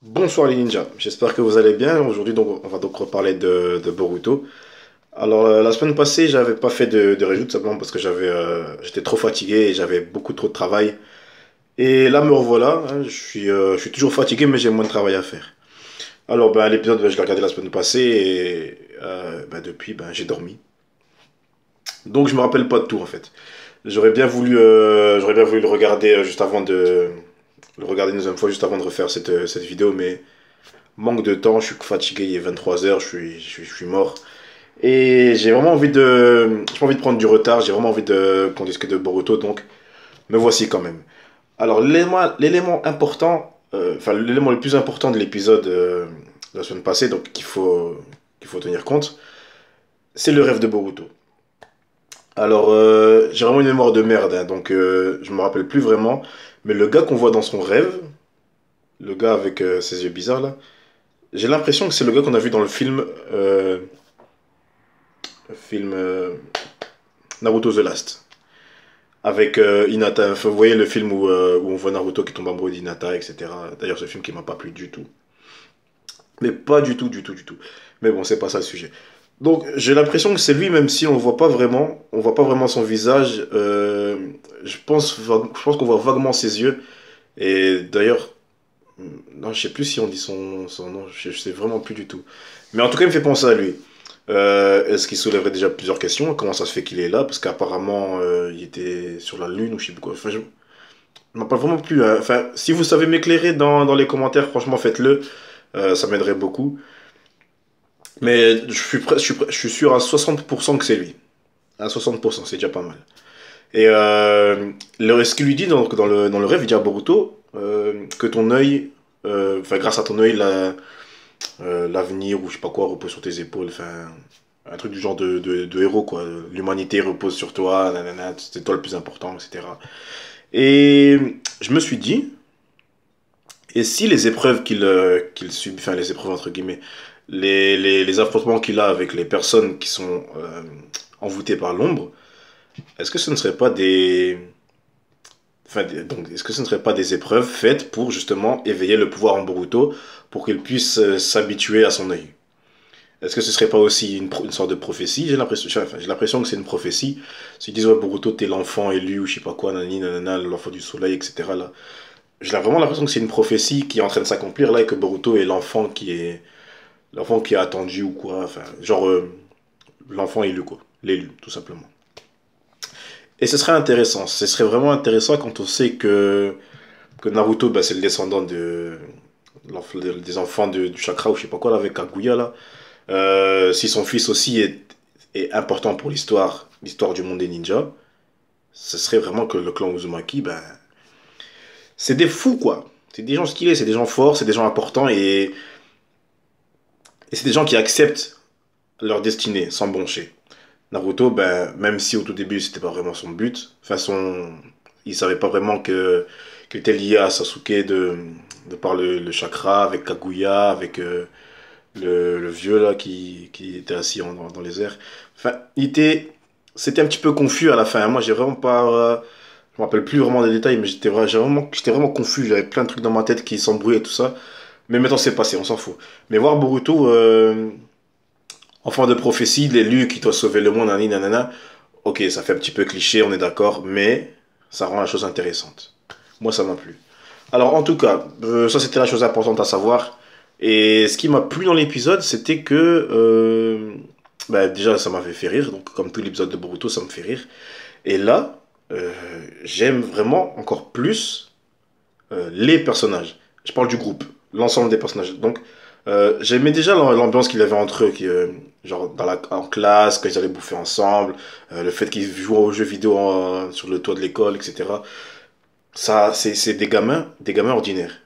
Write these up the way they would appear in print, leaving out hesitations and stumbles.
Bonsoir les ninjas, j'espère que vous allez bien. Aujourd'hui, donc, on va donc reparler de Boruto. Alors, la semaine passée, j'avais pas fait de review tout simplement parce que j'étais trop fatigué et j'avais beaucoup trop de travail. Et là, me revoilà, hein, je suis toujours fatigué, mais j'ai moins de travail à faire. Alors, ben, l'épisode, ben, je l'ai regardé la semaine passée et ben, depuis, ben, j'ai dormi. Donc, je me rappelle pas de tout en fait. J'aurais bien voulu le regarder juste avant de le regarder une deuxième fois, juste avant de refaire cette vidéo, mais manque de temps, je suis fatigué, il est 23 h, je suis mort. Et j'ai pas envie de prendre du retard, j'ai vraiment envie de qu'on discute de Boruto, donc me voici quand même. Alors l'élément important, enfin l'élément le plus important de l'épisode de la semaine passée, donc qu'il faut tenir compte, c'est le rêve de Boruto. Alors j'ai vraiment une mémoire de merde, hein, donc je me rappelle plus vraiment, mais le gars qu'on voit dans son rêve, le gars avec ses yeux bizarres là, j'ai l'impression que c'est le gars qu'on a vu dans le film Naruto The Last. Avec Hinata. Enfin, vous voyez le film où on voit Naruto qui tombe amoureux d'Hinata, etc. D'ailleurs, ce film qui m'a pas plu du tout. Mais pas du tout, du tout, du tout. Mais bon, c'est pas ça le sujet. Donc, j'ai l'impression que c'est lui, même si on voit pas vraiment son visage. Je pense qu'on voit vaguement ses yeux. Et d'ailleurs, non, je sais plus si on dit son nom, je sais vraiment plus du tout. Mais en tout cas, il me fait penser à lui. Est-ce qu'il soulèverait déjà plusieurs questions? Comment ça se fait qu'il est là? Parce qu'apparemment, il était sur la Lune ou je sais plus quoi. Enfin, je m'en parle vraiment plus, hein. Enfin, si vous savez m'éclairer dans les commentaires, franchement, faites-le. Ça m'aiderait beaucoup. Mais je suis sûr à 60% que c'est lui. À 60%, c'est déjà pas mal. Et ce qu'il lui dit dans le rêve, il dit à Boruto que ton œil, enfin, grâce à ton œil, l'avenir ou je sais pas quoi repose sur tes épaules. Enfin, un truc du genre de héros, quoi. L'humanité repose sur toi, nanana, c'est toi le plus important, etc. Et je me suis dit, et si les épreuves qu'il subit, enfin les épreuves entre guillemets, les affrontements qu'il a avec les personnes qui sont envoûtées par l'ombre, est-ce que ce ne serait pas donc, est-ce que ce ne serait pas des épreuves faites pour justement éveiller le pouvoir en Boruto pour qu'il puisse s'habituer à son œil? Est-ce que ce serait pas aussi une sorte de prophétie? J'ai l'impression que c'est une prophétie. S'ils disent, ouais, Boruto, t'es l'enfant élu, ou je sais pas quoi, nanani, nanana, l'enfant du soleil, etc. Là. J'ai vraiment l'impression que c'est une prophétie qui est en train de s'accomplir là et que Boruto est l'enfant qui est attendu ou quoi. Enfin, genre, l'enfant élu, quoi. L'élu, tout simplement. Et ce serait intéressant. Ce serait vraiment intéressant quand on sait que Naruto, bah, c'est le descendant des enfants du chakra ou je sais pas quoi, là, avec Kaguya, là. Si son fils aussi est important pour l'histoire du monde des ninjas, ce serait vraiment que le clan Uzumaki, ben, c'est des fous, quoi. C'est des gens skillés, c'est des gens forts, c'est des gens importants et c'est des gens qui acceptent leur destinée sans broncher. Naruto, ben, même si au tout début c'était pas vraiment son but, de toute façon, il savait pas vraiment qu'il était lié à Sasuke de par le chakra, avec Kaguya, avec le vieux là qui était assis dans les airs. Enfin, c'était un petit peu confus à la fin, hein. Moi, j'ai vraiment pas, je me rappelle plus vraiment des détails, mais j'étais vraiment confus. J'avais plein de trucs dans ma tête qui s'embrouillaient et tout ça. Mais maintenant, c'est passé, on s'en fout. Mais voir Boruto, enfant de prophétie, l'élu qui doit sauver le monde, nanani, nanana. Ok, ça fait un petit peu cliché, on est d'accord, mais ça rend la chose intéressante. Moi, ça m'a plu. Alors, en tout cas, ça c'était la chose importante à savoir. Et ce qui m'a plu dans l'épisode, c'était que, bah, déjà, ça m'avait fait rire. Donc, comme tout l'épisode de Boruto, ça me fait rire. Et là, euh, j'aime vraiment encore plus les personnages. Je parle du groupe, l'ensemble des personnages. Donc, j'aimais déjà l'ambiance qu'il avait entre eux, genre en classe, quand ils allaient bouffer ensemble, le fait qu'ils jouent aux jeux vidéo sur le toit de l'école, etc. Ça, c'est des gamins ordinaires.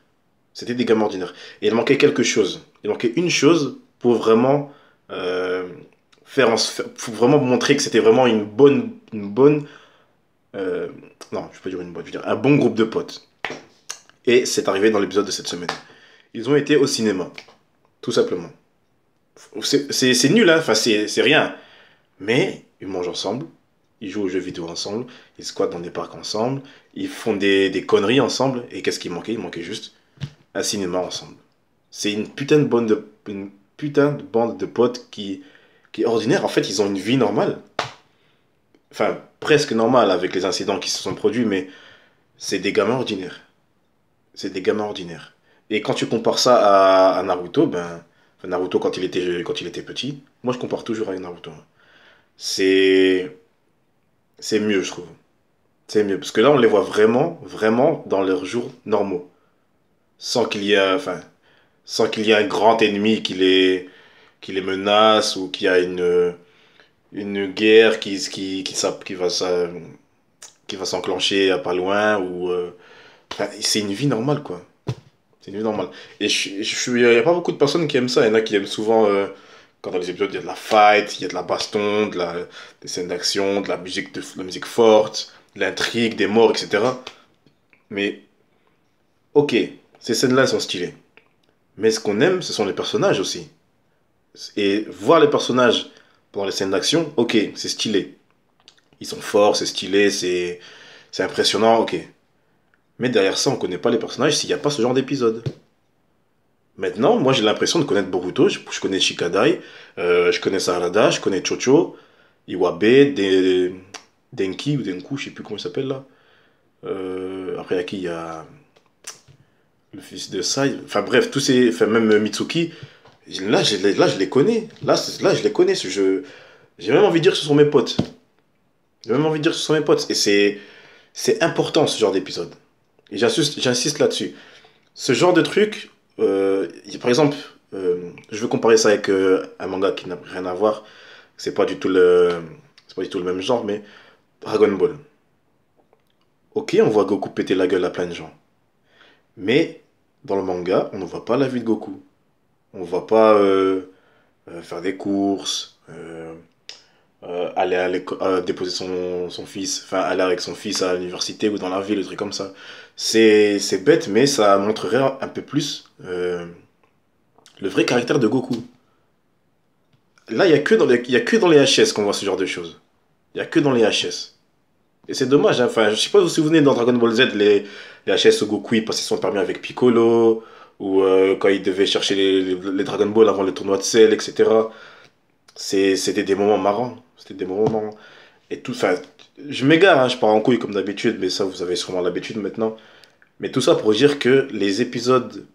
C'était des gamins ordinaires. Et il manquait quelque chose. Il manquait une chose pour vraiment euh, pour vraiment montrer que c'était vraiment une bonne, euh, non, je peux dire une bonne, je veux dire un bon groupe de potes. Et c'est arrivé dans l'épisode de cette semaine. Ils ont été au cinéma, tout simplement. C'est nul, hein, enfin c'est rien. Mais ils mangent ensemble, ils jouent aux jeux vidéo ensemble, ils squattent dans des parcs ensemble, ils font des conneries ensemble. Et qu'est-ce qui manquait? Il manquait juste un cinéma ensemble. C'est une putain de bande de potes qui est ordinaire. En fait, ils ont une vie normale. Enfin, presque normale avec les incidents qui se sont produits, mais c'est des gamins ordinaires. C'est des gamins ordinaires. Et quand tu compares ça à Naruto, ben, enfin, Naruto quand il était petit, moi je compare toujours avec Naruto. C'est, c'est mieux, je trouve. C'est mieux. Parce que là, on les voit vraiment, vraiment dans leurs jours normaux. Sans qu'il y ait, enfin, sans qu'il y ait un grand ennemi qui les menace ou qu'il y a une guerre qui va s'enclencher à pas loin ou, enfin, c'est une vie normale, quoi. C'est une vie normale. Et il n'y a pas beaucoup de personnes qui aiment ça. Il y en a qui aiment souvent, quand dans les épisodes, il y a de la fight, il y a de la baston, des scènes d'action, de la musique forte, de l'intrigue, des morts, etc. Mais, ok, ces scènes-là, elles sont stylées. Mais ce qu'on aime, ce sont les personnages aussi. Et voir les personnages pendant les scènes d'action, ok, c'est stylé. Ils sont forts, c'est stylé, c'est impressionnant, ok. Mais derrière ça, on connaît pas les personnages s'il n'y a pas ce genre d'épisode. Maintenant, moi j'ai l'impression de connaître Boruto. Je connais Shikadai, je connais Sarada, je connais Chocho, Iwabe, Denki ou Denku, je sais plus comment il s'appelle là. Après, il y a qui? Il y a le fils de Sai. Enfin bref, tous ces. Enfin, même Mitsuki. Là, je les connais. Là, je les connais. J'ai même envie de dire que ce sont mes potes. J'ai même envie de dire que ce sont mes potes. Et c'est important ce genre d'épisode. Et j'insiste là-dessus. Ce genre de truc, par exemple, je veux comparer ça avec un manga qui n'a rien à voir. C'est pas du tout le même genre, mais Dragon Ball. Ok, on voit Goku péter la gueule à plein de gens. Mais dans le manga, on ne voit pas la vie de Goku. On ne voit pas faire des courses, aller déposer son fils, enfin aller avec son fils à l'université ou dans la ville, des trucs comme ça. C'est bête, mais ça montrerait un peu plus le vrai caractère de Goku. Là, il y a que dans les HS qu'on voit ce genre de choses. Il y a que dans les HS. Et c'est dommage, hein. Enfin, je sais pas si vous vous souvenez dans Dragon Ball Z, les HS où Goku il passait son permis avec Piccolo, ou quand il devait chercher les Dragon Ball avant le tournoi de Cell, etc. C'était des moments marrants. C'était des moments marrants. Et tout, enfin, je m'égare, hein, je pars en couille comme d'habitude, mais ça, vous avez sûrement l'habitude maintenant. Mais tout ça pour dire que les épisodes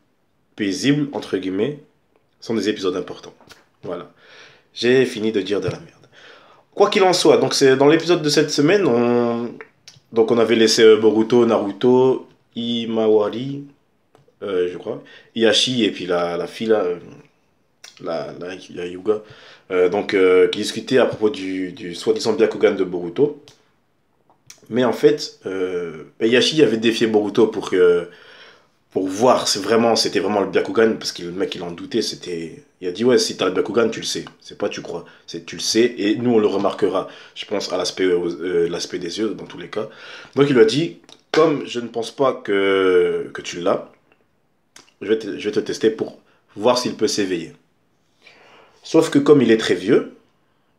paisibles, entre guillemets, sont des épisodes importants. Voilà. J'ai fini de dire de la merde. Quoi qu'il en soit, donc c'est dans l'épisode de cette semaine, donc on avait laissé Boruto, Naruto, Imawari, je crois, Hiashi et puis la fille là, il y a Yuga, qui discutait à propos du soi-disant Byakugan de Boruto. Mais en fait, Hiashi avait défié Boruto pour voir si vraiment c'était vraiment le Byakugan, parce que le mec il en doutait, il a dit ouais, si t'as le Byakugan tu le sais, c'est pas tu crois, c'est tu le sais et nous on le remarquera, je pense à l'aspect des yeux dans tous les cas. Donc il lui a dit, comme je ne pense pas que tu l'as, je vais te tester pour voir s'il peut s'éveiller. Sauf que comme il est très vieux,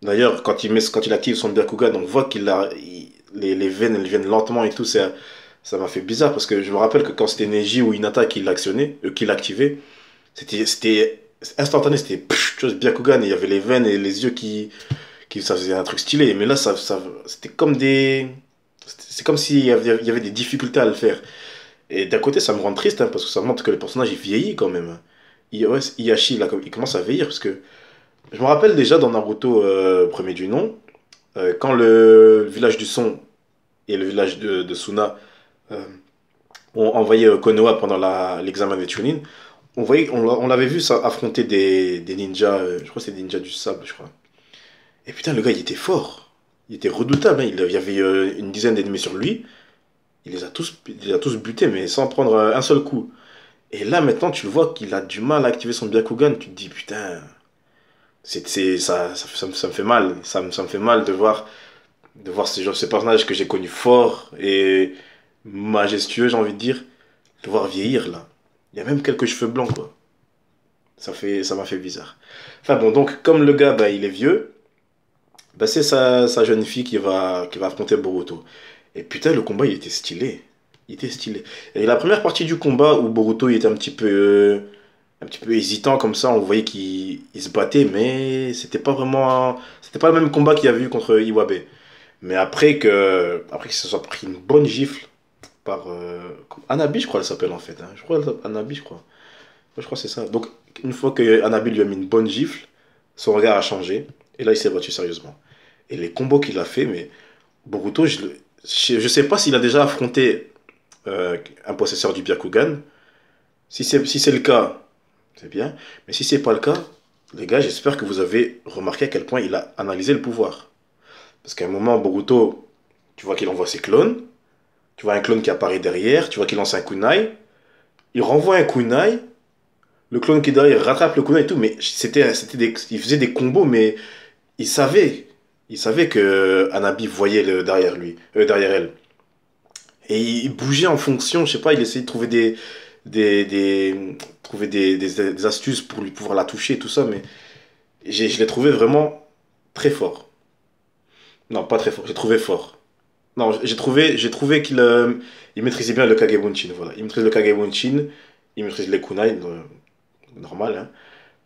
d'ailleurs quand il active son Byakugan, on voit les veines elles viennent lentement et tout, ça m'a fait bizarre parce que je me rappelle que quand c'était Neji ou Hinata qui l'actionnait, qui l'activait, c'était instantané, c'était chose Byakugan, et il y avait les veines et les yeux ça faisait un truc stylé. Mais là, c'était comme c'est comme s'il y avait des difficultés à le faire. Et d'un côté, ça me rend triste, hein, parce que ça montre que le personnage il vieillit quand même. Ouais, Hiyashi, là, il commence à vieillir parce que je me rappelle déjà dans Naruto premier du nom, quand le village du son et le village de Suna euh, ont envoyé Konoha pendant l'examen des Chunin, on l'avait vu ça, affronter des ninjas, je crois que c'est des ninjas du sable, je crois. Et putain, le gars, il était fort. Il était redoutable, hein. Il y avait une dizaine d'ennemis sur lui. Il les a tous butés, mais sans prendre un seul coup. Et là, maintenant, tu le vois qu'il a du mal à activer son Byakugan. Tu te dis, putain, ça me fait mal. Ça me fait mal de voir ce personnage que j'ai connu fort et majestueux, j'ai envie de dire, de voir vieillir, là. Il y a même quelques cheveux blancs, quoi. Ça m'a fait bizarre. Enfin bon, donc, comme le gars, bah, il est vieux, bah, c'est sa jeune fille qui va affronter Boruto. Et putain, le combat, il était stylé. Il était stylé. Et la première partie du combat où Boruto il était un petit peu hésitant comme ça. On voyait qu'il se battait, mais c'était pas le même combat qu'il y avait eu contre Iwabe. Mais après que ça soit pris une bonne gifle par Anabi, je crois elle s'appelle en fait, hein. Je crois Anabi, je crois. Ouais, je crois que c'est ça. Donc une fois que Anabi lui a mis une bonne gifle, son regard a changé et là il s'est battu sérieusement. Et les combos qu'il a fait, mais Boruto, je sais pas s'il a déjà affronté un possesseur du Byakugan. Si c'est le cas, c'est bien. Mais si c'est pas le cas, les gars, j'espère que vous avez remarqué à quel point il a analysé le pouvoir. Parce qu'à un moment, Boruto, tu vois qu'il envoie ses clones. Tu vois un clone qui apparaît derrière. Tu vois qu'il lance un kunai. Il renvoie un kunai. Le clone qui est derrière rattrape le kunai et tout. Mais il faisait des combos, mais il savait. Il savait que Hanabi voyait derrière lui, derrière elle. Et il bougeait en fonction, je sais pas, il essayait de trouver trouver des astuces pour lui pouvoir la toucher et tout ça, mais je l'ai trouvé vraiment très fort. Non, pas très fort, j'ai trouvé fort. Non, j'ai trouvé il maîtrisait bien le Kagebunshin, voilà. Il maîtrise le Kagebunshin, il maîtrise les kunai, normal, hein.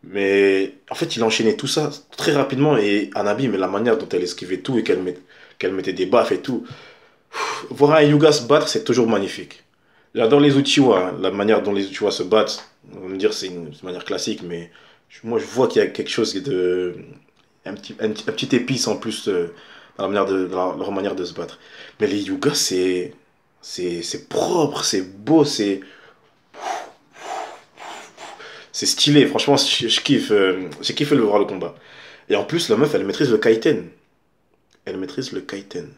Mais en fait, il enchaînait tout ça très rapidement et Hanabi, mais la manière dont elle esquivait tout et qu'elle mettait des baffes et tout. Voir un Hyuga se battre, c'est toujours magnifique. J'adore les Uchiwa, hein. La manière dont les Uchiwa se battent, on va me dire c'est une manière classique, mais moi je vois qu'il y a quelque chose de... un petit épice en plus dans la manière leur manière de se battre. Mais les Hyuga, c'est propre, c'est beau, c'est stylé. Franchement, je kiffe, j'ai kiffé le voir le combat. Et en plus, la meuf, elle maîtrise le Kaiten. Elle maîtrise le Kaiten.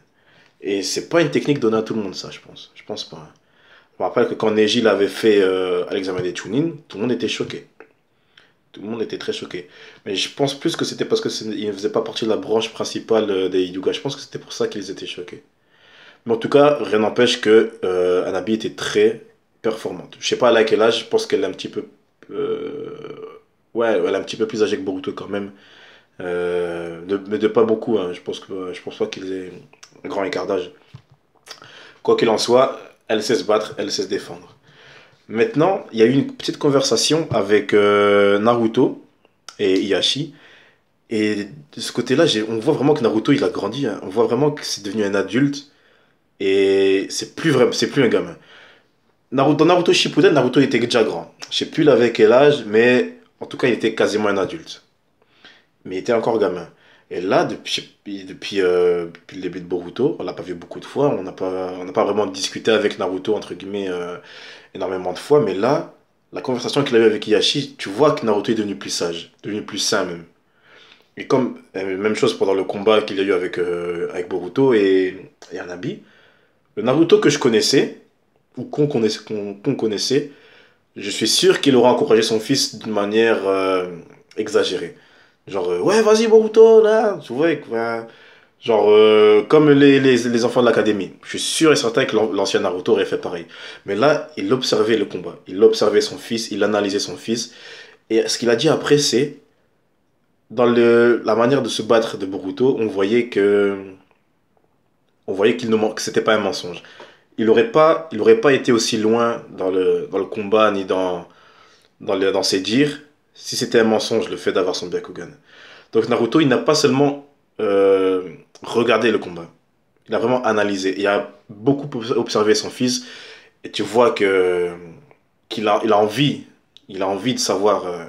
Et c'est pas une technique donnée à tout le monde, ça, je pense. Je pense pas, hein. Je me rappelle que quand Neji l'avait fait à l'examen des Chunin, tout le monde était choqué. Tout le monde était très choqué. Mais je pense plus que c'était parce qu'il ne faisait pas partie de la branche principale des Hyuga. Je pense que c'était pour ça qu'ils étaient choqués. Mais en tout cas, rien n'empêche que Hanabi était très performante. Je sais pas à quel âge, je pense qu'elle est un petit peu... ouais, elle est un petit peu plus âgée que Boruto quand même. Mais de pas beaucoup, hein. Je pense pas qu'ils aient un grand écart d'âge. Quoi qu'il en soit, elle sait se battre, elle sait se défendre. Maintenant, il y a eu une petite conversation avec Naruto et Hiashi. Et de ce côté-là, on voit vraiment que Naruto, il a grandi, hein. On voit vraiment que c'est devenu un adulte. Et c'est plus un gamin. Dans Naruto Shippuden, Naruto était déjà grand. Je sais plus avec quel âge, mais en tout cas, il était quasiment un adulte. Mais il était encore gamin. Et là, depuis le début de Boruto, on l'a pas vu beaucoup de fois, on n'a pas vraiment discuté avec Naruto, entre guillemets, énormément de fois, mais là, la conversation qu'il a eue avec Hiashi, tu vois que Naruto est devenu plus sage, devenu plus sain même. Et comme, même chose pendant le combat qu'il y a eu avec Boruto et Hanabi, le Naruto que je connaissais, ou qu'on connaissait, je suis sûr qu'il aura encouragé son fils d'une manière exagérée. Genre, ouais, vas-y, Boruto, là, tu vois, ouais. Genre, comme les enfants de l'académie. Je suis sûr et certain que l'ancien Naruto aurait fait pareil. Mais là, il observait le combat. Il observait son fils, il analysait son fils. Et ce qu'il a dit après, c'est, dans la manière de se battre de Boruto, on voyait que c'était pas un mensonge. Il aurait pas été aussi loin dans le combat, ni dans ses dires, si c'était un mensonge, le fait d'avoir son Byakugan. Donc Naruto, il n'a pas seulement regardé le combat, il a vraiment analysé. Il a beaucoup observé son fils, et tu vois il a envie de savoir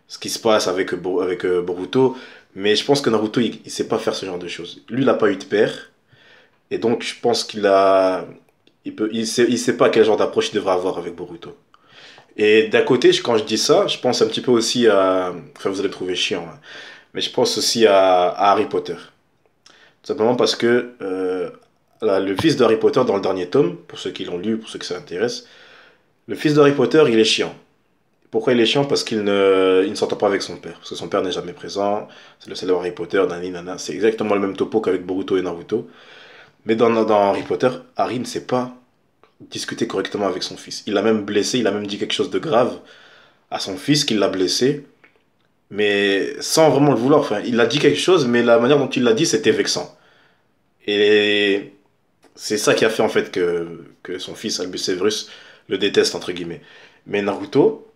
ce qui se passe avec Boruto, mais je pense que Naruto, il sait pas faire ce genre de choses. Lui, il n'a pas eu de père, et donc je pense il sait pas quel genre d'approche il devrait avoir avec Boruto. Et d'un côté, quand je dis ça, je pense un petit peu aussi à... Enfin, vous allez le trouver chiant, hein, mais je pense aussi à Harry Potter. Tout simplement parce que le fils de Harry Potter dans le dernier tome, pour ceux qui l'ont lu, pour ceux que ça intéresse, le fils de Harry Potter, il est chiant. Pourquoi il est chiant? Parce il ne s'entend pas avec son père. Parce que son père n'est jamais présent. C'est le célèbre Harry Potter, nani, nana. C'est exactement le même topo qu'avec Boruto et Naruto. Mais dans Harry Potter, Harry ne sait pas discuter correctement avec son fils. Il l'a même blessé, il a même dit quelque chose de grave à son fils qui l'a blessé, mais sans vraiment le vouloir. Enfin, il a dit quelque chose, mais la manière dont il l'a dit, c'était vexant. Et c'est ça qui a fait en fait que son fils, Albus Severus, le déteste, entre guillemets. Mais Naruto,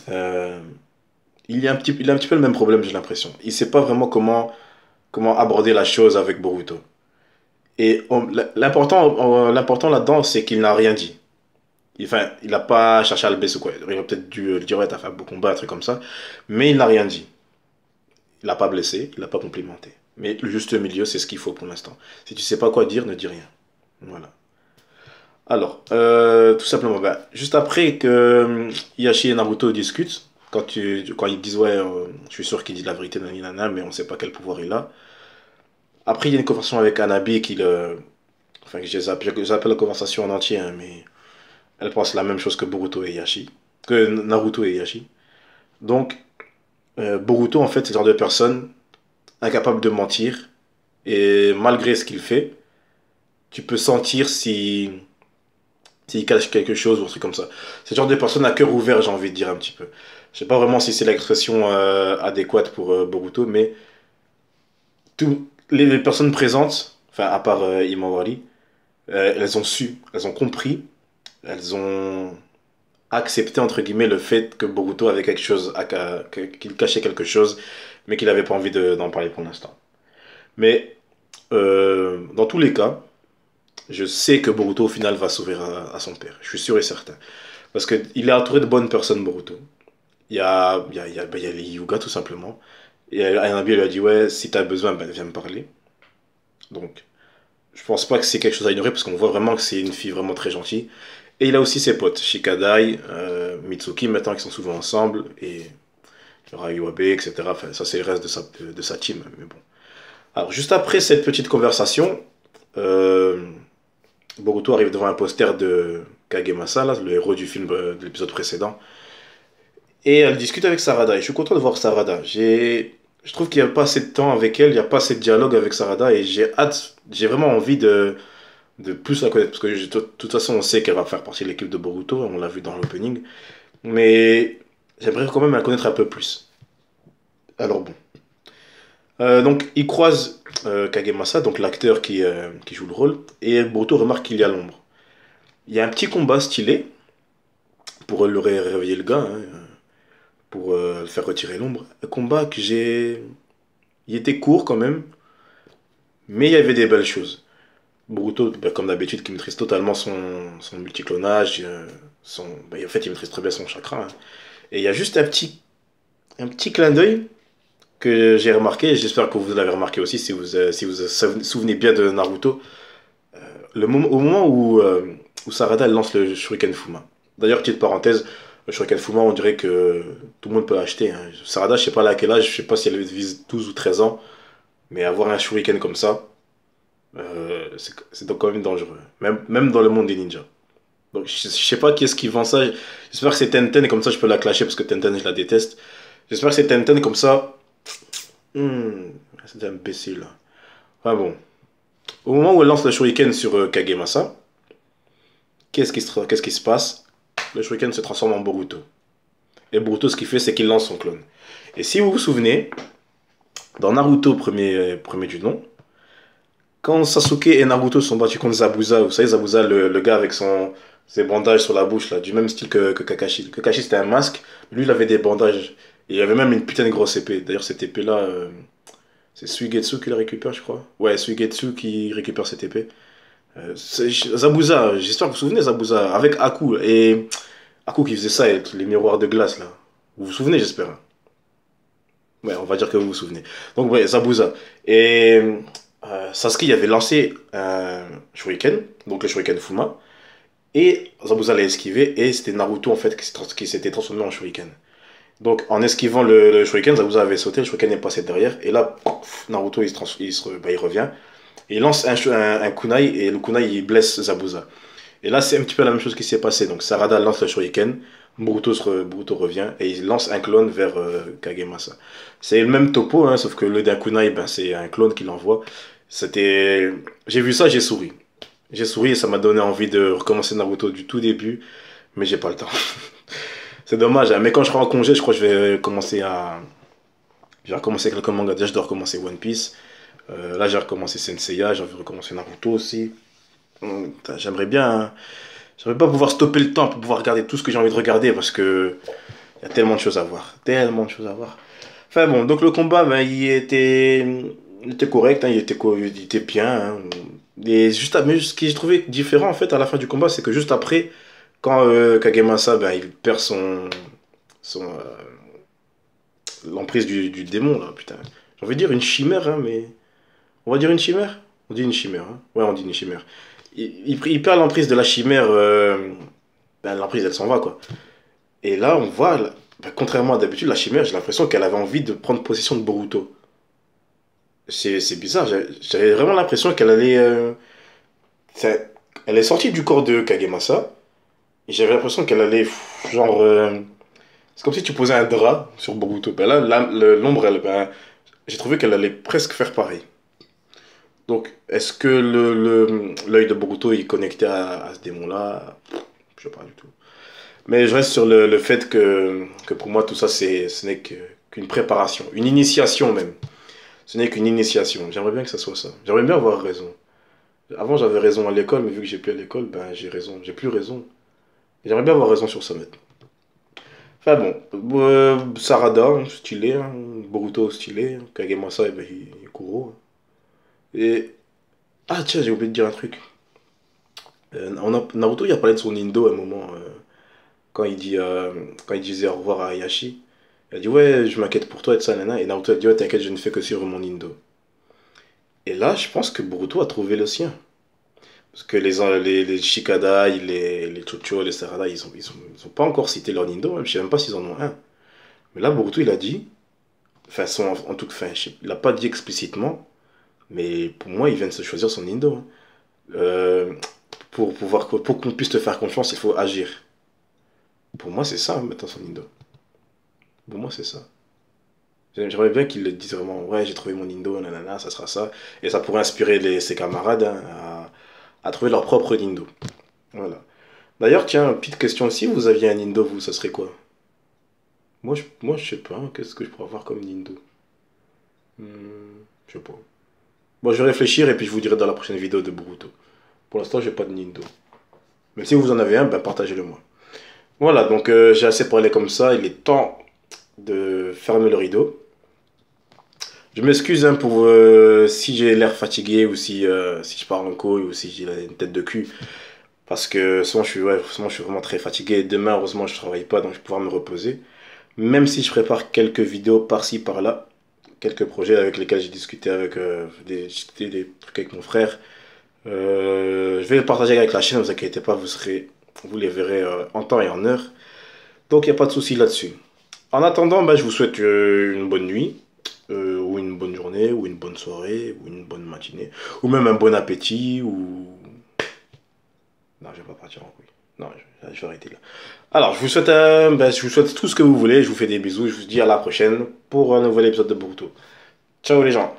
euh, il a un petit peu le même problème, j'ai l'impression. Il sait pas vraiment comment aborder la chose avec Boruto. Et l'important là-dedans, c'est qu'il n'a rien dit. Enfin, il n'a pas cherché à le blesser ou quoi. Il aurait peut-être dû lui dire, ouais, t'as fait un beau combat, un truc comme ça. Mais il n'a rien dit. Il l'a pas blessé, il l'a pas complimenté. Mais le juste milieu, c'est ce qu'il faut pour l'instant. Si tu sais pas quoi dire, ne dis rien. Voilà. Alors, tout simplement, bah, juste après que Hiashi et Naruto discutent, quand ils disent, ouais, je suis sûr qu'il dit la vérité, nanana, mais on sait pas quel pouvoir il a. Après, il y a une conversation avec Anabi enfin, j'appelle la conversation en entier, hein, mais elle pense la même chose que Boruto et Hiashi. Que Naruto et Hiashi. Donc, Boruto, en fait, c'est le genre de personne incapable de mentir. Et malgré ce qu'il fait, tu peux sentir s'il cache quelque chose ou un truc comme ça. C'est le genre de personne à cœur ouvert, j'ai envie de dire un petit peu. Je sais pas vraiment si c'est l'expression adéquate pour Boruto, mais les personnes présentes, enfin à part Imawari, elles ont su, elles ont compris, elles ont accepté entre guillemets le fait que Boruto avait quelque chose, qu'il cachait quelque chose, mais qu'il n'avait pas envie d'en parler pour l'instant. Mais dans tous les cas, je sais que Boruto au final va s'ouvrir à son père. Je suis sûr et certain. Parce qu'il est entouré de bonnes personnes, Boruto. Il y a les Hyuga tout simplement. Et Anabi lui a dit, ouais, si t'as besoin, ben, viens me parler. Donc, je pense pas que c'est quelque chose à ignorer parce qu'on voit vraiment que c'est une fille vraiment très gentille. Et il a aussi ses potes, Shikadai, Mitsuki, maintenant qui sont souvent ensemble, et il y aura Iwabe, etc. Enfin, ça c'est le reste de sa team, mais bon. Alors, juste après cette petite conversation, euh, Boruto arrive devant un poster de Kagemasa, là, le héros du film de l'épisode précédent, et elle discute avec Sarada. Et je suis content de voir Sarada. Je trouve qu'il n'y a pas assez de temps avec elle, il n'y a pas assez de dialogue avec Sarada, et j'ai vraiment envie de plus la connaître. Parce que de toute façon, on sait qu'elle va faire partie de l'équipe de Boruto, on l'a vu dans l'opening. Mais j'aimerais quand même la connaître un peu plus. Alors bon. Donc, il croise Kagemasa, donc l'acteur qui joue le rôle, et Boruto remarque qu'il y a l'ombre. Il y a un petit combat stylé pour le réveiller le gars, hein, pour le faire retirer l'ombre. Un combat que j'ai. Il était court quand même, mais il y avait des belles choses. Boruto, bah, comme d'habitude, qui maîtrise totalement son multiclonage, bah, en fait, il maîtrise très bien son chakra, hein. Et il y a juste un petit clin d'œil que j'ai remarqué, et j'espère que vous l'avez remarqué aussi si vous vous souvenez bien de Naruto, au moment où Sarada elle lance le Shuriken Fuma. D'ailleurs, petite parenthèse, le Shuriken Fuma, on dirait que tout le monde peut l'acheter, hein. Sarada, je sais pas à quel âge, je sais pas si elle vise 12 ou 13 ans, mais avoir un Shuriken comme ça, c'est donc quand même dangereux, même dans le monde des ninjas. Donc, je sais pas qui est-ce qui vend ça. J'espère que c'est Tenten, et comme ça je peux la clasher parce que Tenten, je la déteste. J'espère que c'est Tenten, comme ça. C'est un imbécile, là. Ah bon. Au moment où elle lance le shuriken sur Kagemasa, qu'est-ce qui se passe? Le shuriken se transforme en Boruto. Et Boruto, ce qu'il fait, c'est qu'il lance son clone. Et si vous vous souvenez, dans Naruto premier du nom, quand Sasuke et Naruto sont battus contre Zabuza, vous savez, Zabuza, le gars avec ses bandages sur la bouche, là, du même style que Kakashi. Kakashi, c'était un masque, lui, il avait des bandages. Et il avait même une putain de grosse épée. D'ailleurs, cette épée-là, c'est Suigetsu qui la récupère, je crois. Ouais, Suigetsu qui récupère cette épée. Zabuza, j'espère que vous vous souvenez, Zabuza, avec Aku. Et Aku qui faisait ça, avec les miroirs de glace, là. Vous vous souvenez, j'espère. Ouais, on va dire que vous vous souvenez. Donc, ouais, Zabuza. Et Sasuke il avait lancé un shuriken, donc le shuriken Fuma. Et Zabuza l'a esquivé, et c'était Naruto, en fait, qui s'était transformé en shuriken. Donc, en esquivant le shuriken, Zabuza avait sauté, le shuriken est passé derrière, et là, pouf, Naruto, bah, il revient. Et il lance un kunai, et le kunai, il blesse Zabuza. Et là, c'est un petit peu la même chose qui s'est passé. Donc, Sarada lance le shuriken, Boruto revient, et il lance un clone vers Kagemasa. C'est le même topo, hein, sauf que le d'un kunai, ben, c'est un clone qui l'envoie. C'était... J'ai vu ça, j'ai souri. J'ai souri et ça m'a donné envie de recommencer Naruto du tout début, mais j'ai pas le temps. C'est dommage, hein. Mais quand je serai en congé, je crois que je vais recommencer quelques mangas. Déjà, je dois recommencer One Piece. Là, j'ai recommencé Senseiya, j'ai envie de recommencer Naruto aussi. J'aimerais bien, hein. J'aimerais pas pouvoir stopper le temps pour pouvoir regarder tout ce que j'ai envie de regarder parce que Il y a tellement de choses à voir. Tellement de choses à voir. Enfin bon, donc le combat, ben, il était correct, hein, il était bien. Hein. Et juste, mais ce que j'ai trouvé différent en fait à la fin du combat, c'est que juste après, quand Kagemasa, ben, il perd son l'emprise du démon, là, putain. J'ai envie de dire une chimère, hein, mais. On va dire une chimère? On dit une chimère, hein. Ouais, on dit une chimère. Il perd l'emprise de la chimère, ben, l'emprise elle s'en va, quoi. Et là, on voit, ben, contrairement à d'habitude, la chimère, j'ai l'impression qu'elle avait envie de prendre possession de Boruto. C'est bizarre, j'avais vraiment l'impression qu'elle allait. Ça- Elle est sortie du corps de Kagemasa, et j'avais l'impression qu'elle allait, genre. C'est comme si tu posais un drap sur Boruto. Ben là, l'ombre, elle, ben, j'ai trouvé qu'elle allait presque faire pareil. Donc, est-ce que l'œil de Boruto est connecté à ce démon-là? Je sais pas du tout. Mais je reste sur le fait que pour moi, tout ça, ce n'est qu'une préparation, une initiation même. Ce n'est qu'une initiation. J'aimerais bien que ça soit ça. J'aimerais bien avoir raison. Avant, j'avais raison à l'école, mais vu que j'ai plus à l'école, ben j'ai raison. J'ai plus raison. J'aimerais bien avoir raison sur ça maintenant. Enfin bon, Sarada, hein, stylé, hein, Boruto, stylé, Kagemasa, eh ben, il est Kuro. Et... Ah tiens, j'ai oublié de dire un truc. Naruto, il a parlé de son Indo à un moment, quand il disait au revoir à Hayashi. Il a dit, ouais, je m'inquiète pour toi et tout ça, nana. Et Naruto a dit, ouais, t'inquiète, je ne fais que suivre mon Indo. Et là, je pense que Boruto a trouvé le sien. Parce que les Shikadai, les Chocho, les Sarada, ils ont pas encore cité leur Nindo, même, je sais même pas s'ils en ont un. Mais là, Boruto, il a dit, enfin, en tout cas, enfin, il a pas dit explicitement, mais pour moi, il vient de se choisir son Nindo. Hein. Euh, pour qu'on puisse te faire confiance, il faut agir. Pour moi, c'est ça, maintenant, son Nindo. Pour moi, c'est ça. J'aimerais bien qu'il le dise vraiment, ouais, j'ai trouvé mon Nindo, nanana, ça sera ça. Et ça pourrait inspirer ses camarades hein, à trouver leur propre Nindo. Voilà. D'ailleurs, tiens, petite question, si vous aviez un Nindo, vous, ça serait quoi? Moi, je sais pas, hein, qu'est-ce que je pourrais avoir comme Nindo? Je sais pas. Bon, je vais réfléchir et puis je vous dirai dans la prochaine vidéo de Boruto. Pour l'instant, j'ai pas de Nindo. Mais si vous en avez un, ben partagez-le moi. Voilà, donc j'ai assez parlé comme ça, il est temps de fermer le rideau. Je m'excuse hein, pour si j'ai l'air fatigué ou si je parle en couille ou si j'ai une tête de cul. Parce que souvent souvent, je suis vraiment très fatigué. Demain, heureusement, je travaille pas, donc je vais pouvoir me reposer. Même si je prépare quelques vidéos par-ci, par-là, quelques projets avec lesquels j'ai discuté avec des trucs avec mon frère. Je vais les partager avec la chaîne, ne vous inquiétez pas, vous les verrez en temps et en heure. Donc il n'y a pas de souci là-dessus. En attendant, bah, je vous souhaite une bonne nuit, ou une bonne journée, ou une bonne soirée, ou une bonne matinée, ou même un bon appétit, ou... Non, je vais pas partir en couille. Non, je vais arrêter là. Alors, je vous souhaite tout ce que vous voulez, je vous fais des bisous, je vous dis à la prochaine pour un nouvel épisode de Boruto. Ciao les gens!